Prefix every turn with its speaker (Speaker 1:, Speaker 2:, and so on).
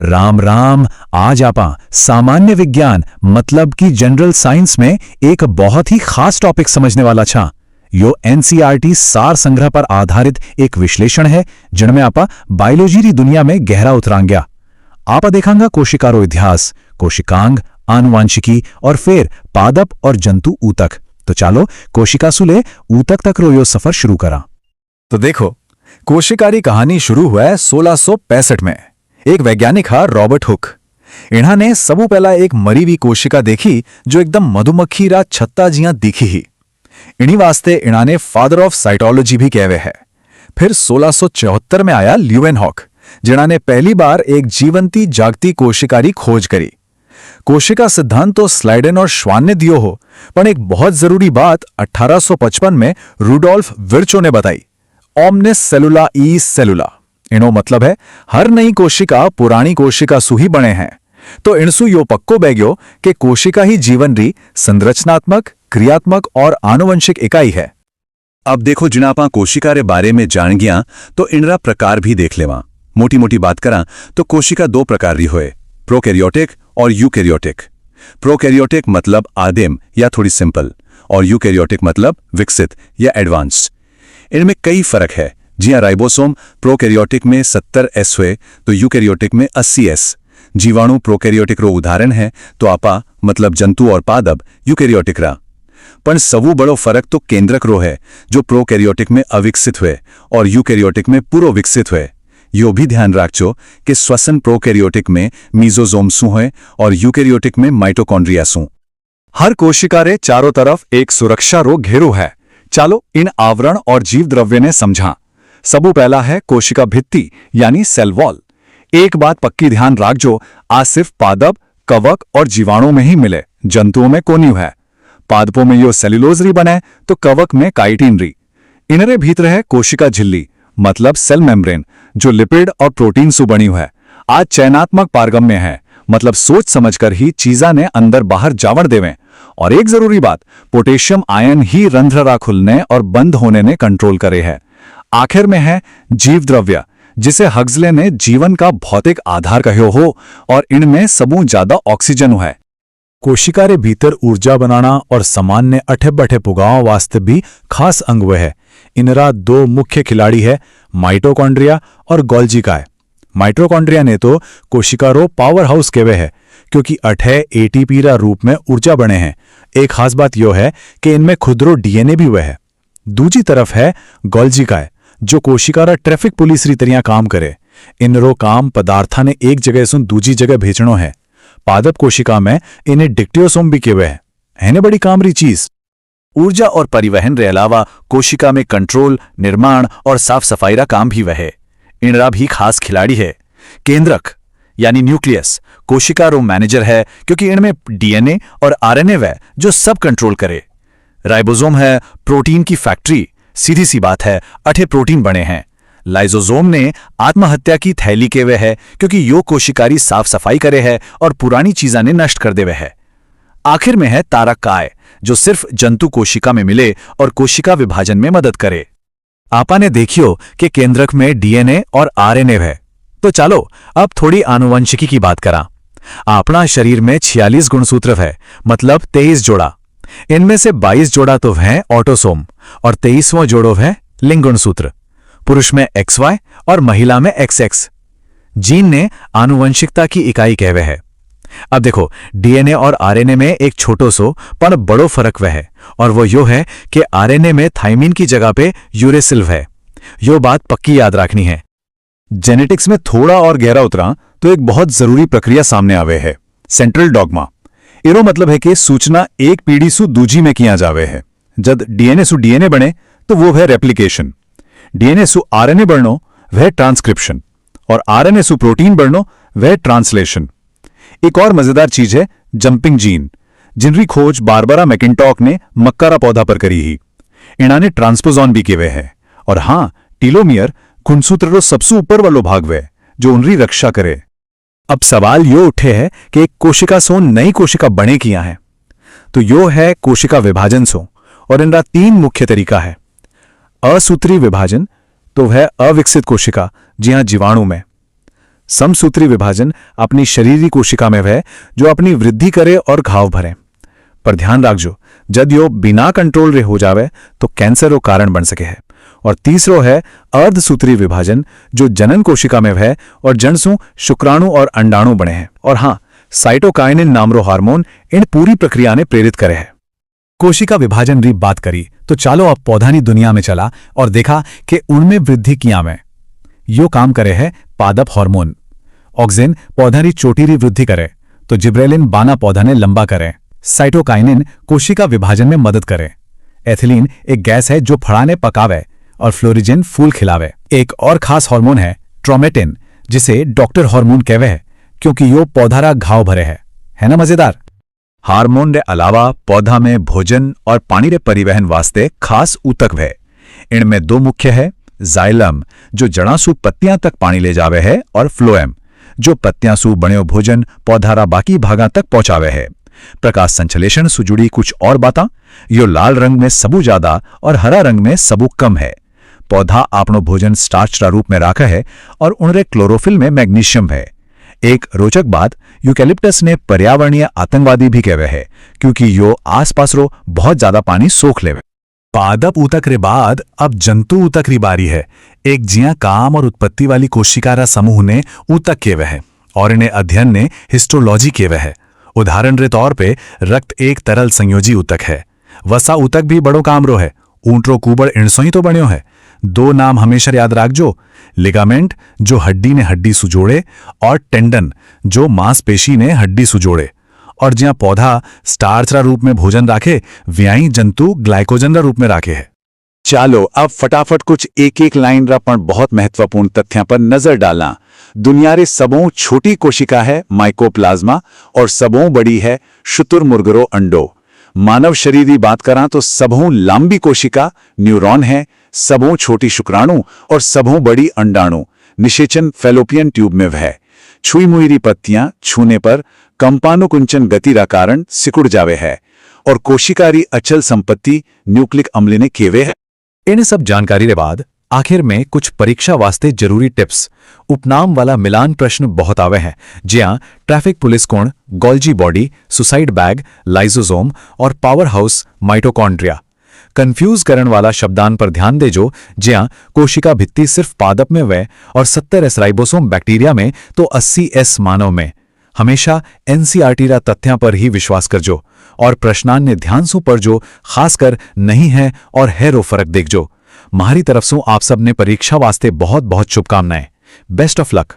Speaker 1: राम राम। आज आपा सामान्य विज्ञान मतलब कि जनरल साइंस में एक बहुत ही खास टॉपिक समझने वाला छा। यो एनसीईआरटी सार संग्रह पर आधारित एक विश्लेषण है जिनमें आपा बायोलॉजी री दुनिया में गहरा उतरांग्या। आपा देखांगा कोशिकारो इतिहास, कोशिकांग, आनुवांशिकी और फिर पादप और जंतु ऊतक। तो चलो कोशिका सुले ऊतक तक रो यो सफर शुरू करा।
Speaker 2: तो देखो, कोशिका की कहानी शुरू हुआ है 1665 में। एक वैज्ञानिक हा रॉबर्ट हुक। इन्होंने सबू पहला एक मरी हुई कोशिका देखी जो एकदम मधुमक्खी रा छत्ता जिया दिखी ही। इन्हीं वास्ते इन्होंने फादर ऑफ साइटोलॉजी भी कहवे है। फिर 1674 में आया ल्यूवेनहॉक, जिन्होंने पहली बार एक जीवंती जागती कोशिका की खोज करी। कोशिका सिद्धांत तो स्लाइडेन और श्वान ने दियो हो, पर एक बहुत जरूरी बात 1855 में रूडोल्फ विर्चो ने बताई, ओमनिस सेलुला ई सेलुला। इनो मतलब है हर नई कोशिका पुरानी कोशिका सु ही बने हैं। तो इनसु यो पक्को बैग्यो कि कोशिका ही जीवन री संरचनात्मक, क्रियात्मक और आनुवंशिक इकाई है।
Speaker 3: अब देखो जिनापा कोशिका रे बारे में जान गया तो इनरा प्रकार भी देख लेवा। मोटी मोटी बात करा तो कोशिका दो प्रकार री होए, प्रोकैरियोटिक और यूकैरियोटिक। प्रोकैरियोटिक मतलब आदिम या थोड़ी सिंपल, और यूकैरियोटिक मतलब विकसित या एडवांस। इनमें कई फर्क है। जिया राइबोसोम प्रोकैरियोटिक में 70S हुए तो यूकैरियोटिक में 80S। जीवाणु प्रोकैरियोटिक रो उदाहरण है तो आपा मतलब जंतु और पादप यूकैरियोटिक रा। पर सबू बड़ो फर्क तो केंद्रक रो है, जो प्रोकैरियोटिक में अविकसित हुए और यूकैरियोटिक में पूरो विकसित हुए। यो भी ध्यान रखो कि श्वसन प्रोकैरियोटिक में मीजोजोम सु है और यूकैरियोटिक में माइटोकॉन्ड्रिया सु।
Speaker 2: हर कोशिका रे चारों तरफ एक सुरक्षा रो घेरो है। चलो इन आवरण और जीव द्रव्य ने समझा। सबू पहला है कोशिका भित्ति यानी सेल वॉल। एक बात पक्की ध्यान रखो, आज सिर्फ पादप, कवक और जीवाणु में ही मिले, जंतुओं में कोनी है। पादपों में यो सेल्यूलोज री बने तो कवक में काइटिन री। इनरे भीतर है कोशिका झिल्ली मतलब सेल मेम्ब्रेन, जो लिपिड और प्रोटीन से बनी है। आज चयनात्मक पारगम्य है, मतलब सोच समझकर ही चीजा ने अंदर बाहर जावण देवें। और एक जरूरी बात, पोटेशियम आयन ही रंध्र खुलने और बंद होने ने कंट्रोल करे है। आखिर में है जीव द्रव्य, जिसे हक्सले ने जीवन का भौतिक आधार कहो हो, और इनमें सबू ज्यादा ऑक्सीजन है।
Speaker 1: कोशिका रे भीतर ऊर्जा बनाना और सामान्य अठे बठे पुगाव वास्ते भी खास अंग वे है। इनरा दो मुख्य खिलाड़ी है, माइटोकॉन्ड्रिया और गोल्जिकाय। माइटोकॉन्ड्रिया ने तो कोशिका रो पावर हाउस केवे है, क्योंकि अठे एटीपी रा रूप में ऊर्जा बने हैं। एक खास बात यो है कि इनमें खुदरो डीएनए भी हुए है। दूसरी तरफ है गोल्जिकाय, जो कोशिका रा ट्रैफिक पुलिस री तरिया काम करे। इनरो काम पदार्था ने एक जगह से दूसरी जगह भेजनो है। पादप कोशिका में इन्हें डिक्टियोसोम भी केवे है ने बड़ी काम री चीज।
Speaker 2: ऊर्जा और परिवहन रे अलावा कोशिका में कंट्रोल, निर्माण और साफ सफाई रा काम भी वह। इनरा भी खास खिलाड़ी है। केंद्रक यानी न्यूक्लियस कोशिका रो मैनेजर है, क्योंकि इनमें डीएनए और आरएनए वह जो सब कंट्रोल करे। राइबोसोम है प्रोटीन की फैक्ट्री। सीधी सी बात है, अठे प्रोटीन बने हैं। लाइसोसोम ने आत्महत्या की थैली के वे है, क्योंकि यो कोशिकारी साफ सफाई करे है और पुरानी चीजा ने नष्ट कर दे वे है। आखिर में है तारकाय, जो सिर्फ जंतु कोशिका में मिले और कोशिका विभाजन में मदद करे। आपा ने देखियो कि केंद्रक में डीएनए और आरएनए है। तो चलो अब थोड़ी आनुवंशिकी की बात करा। अपना शरीर में 46 गुणसूत्र है, मतलब 23 जोड़ा। इनमें से 22 जोड़ा तो है ऑटोसोम और 23वां जोड़ो है लिंग गुणसूत्र। पुरुष में XY और महिला में XX। जीन ने आनुवंशिकता की इकाई कहवे है। अब देखो, डीएनए और आरएनए में एक छोटो सो पर बड़ो फर्क वह है, और वो यो है कि आरएनए में थाइमिन की जगह पे यूरेसिल है। यो बात पक्की याद रखनी है। जेनेटिक्स में थोड़ा और गहरा उतरा तो एक बहुत जरूरी प्रक्रिया सामने आवे है, सेंट्रल डॉगमा। इरो मतलब है कि सूचना एक पीढ़ी सु दूजी में किया जावे है। जब डीएनए सु डीएनए बने तो वो है रेप्लिकेशन। डीएनए सु आरएनए बढ़नो वह ट्रांसक्रिप्शन, और आरएनए सु प्रोटीन बढ़नो वह ट्रांसलेशन। एक और मजेदार चीज है जंपिंग जीन, जिनकी खोज बारबरा मैकिंटॉक ने मक्कारा पौधा पर करी ही। इन्होंने ट्रांसपोजॉन भी केवे है। और हाँ, टीलोमियर गुणसूत्र रो सबसे ऊपर वालो भाग वे जो उनरी रक्षा करे। अब सवाल यो उठे है कि एक कोशिका सो नई कोशिका बने किया है। तो यो है कोशिका विभाजन सो, और इनका 3 मुख्य तरीका है। असूत्री विभाजन तो वह अविकसित कोशिका, जी हां जीवाणु में।
Speaker 1: समसूत्री विभाजन अपनी शरीरी कोशिका में वह जो अपनी वृद्धि करे और घाव भरे। पर ध्यान रखजो, जद यो बिना कंट्रोल रे हो जावे तो कैंसर रो कारण बन सके है। और तीसरो है अर्धसूत्री विभाजन, जो जनन कोशिका में वह और जनसु शुक्राणु और अंडाणु बने हैं। और हाँ, साइटोकाइनिन नामरो हार्मोन इन पूरी प्रक्रिया ने प्रेरित करे है। कोशिका विभाजन री बात करी तो चालो अब पौधानी दुनिया में चला और देखा कि उनमें वृद्धि किया में यो काम करे है पादप हार्मोन। ऑक्सिन पौधा री चोटी री वृद्धि करे तो जिब्रेलिन बाना पौधा ने लंबा करे। साइटोकाइनिन कोशिका विभाजन में मदद करे। एथिलीन एक गैस है जो फड़ा ने पकावे और फ्लोरिजिन फूल खिलावे। एक और खास हार्मोन है ट्रोमेटिन, जिसे डॉक्टर हार्मोन कहवे है क्योंकि यो पौधारा घाव भरे है ना मजेदार।
Speaker 2: हार्मोन रे अलावा पौधा में भोजन और पानी रे परिवहन वास्ते खास ऊतक है। इनमें दो मुख्य है, जाइलम जो जड़ासू पत्तियां तक पानी ले जावे है, और फ्लोएम जो पत्तियां सू बण्यो भोजन पौधारा बाकी भागा तक पहुंचावे है। प्रकाश संश्लेषण से जुड़ी कुछ और बातें, यो लाल रंग में सबू ज्यादा और हरा रंग में सबू कम है। पौधा आपनो भोजन स्टार्च रा रूप में राखा है और उनरे क्लोरोफिल में मैग्नीशियम है। एक रोचक बात, यूकेलिप्टस ने पर्यावरणीय आतंकवादी भी कहवे है क्योंकि यो आसपास रो बहुत ज्यादा पानी सोख लेवे।
Speaker 1: पादप ऊतक रे बाद अब जंतु ऊतक री बारी है। एक जिया काम और उत्पत्ति वाली कोशिकारा समूह ने ऊतक केवे है और इन्हें अध्ययन ने हिस्टोलॉजी केवे है। उदाहरण रे तौर पे रक्त एक तरल संयोजी ऊतक है। वसा ऊतक भी बड़ो कामरो है। ऊंटरो कुबड़ इणसो ही तो बण्यो है। दो नाम हमेशा याद राखजो, लिगामेंट जो हड्डी ने हड्डी सुजोड़े और टेंडन जो मांसपेशी ने हड्डी सुजोड़े। और ज्यां पौधा स्टार्च रा रूप में भोजन राखे, व्याई जंतु ग्लाइकोजन रा रूप में राखे है।
Speaker 3: चालो अब फटाफट कुछ एक एक लाइन रा पण बहुत महत्वपूर्ण तथ्यां पर नजर डालना। दुनिया रे सबों छोटी कोशिका है माइकोप्लाज्मा और सबों बड़ी है शुतुरमुर्गरो अंडो। मानव शरीर की बात करा तो सबों लंबी कोशिका न्यूरॉन है, सबों छोटी शुक्राणु और सबों बड़ी अंडाणु निषेचन फैलोपियन ट्यूब में वह। छुई मुईरी पत्तियां छूने पर कंपानुकुंचन गति रा कारण सिकुड़ जावे है। और कोशिकारी अचल संपत्ति न्यूक्लिक अम्ल ने केवे है।
Speaker 1: इन सब जानकारी के बाद आखिर में कुछ परीक्षा वास्ते जरूरी टिप्स। उपनाम वाला मिलान प्रश्न बहुत आवे हैं, ज्यां ट्रैफिक पुलिस कोण, Golgi body, suicide bag, lysosome और पावर हाउस माइटोकॉन्ड्रिया। कंफ्यूज करण वाला शब्दान पर ध्यान देजो, ज्यां कोशिका भित्ति सिर्फ पादप में वह और 70 एस राइबोसोम बैक्टीरिया में तो 80 एस मानव में। हमेशा एनसीईआरटी रा तथ्यां पर ही विश्वास करजो और प्रश्नान ने ध्यान सु पढ़जो, खासकर नहीं है और है रो फर्क देखजो। मारी तरफ से आप सब ने परीक्षा वास्ते बहुत बहुत शुभकामनाएं। Best of luck.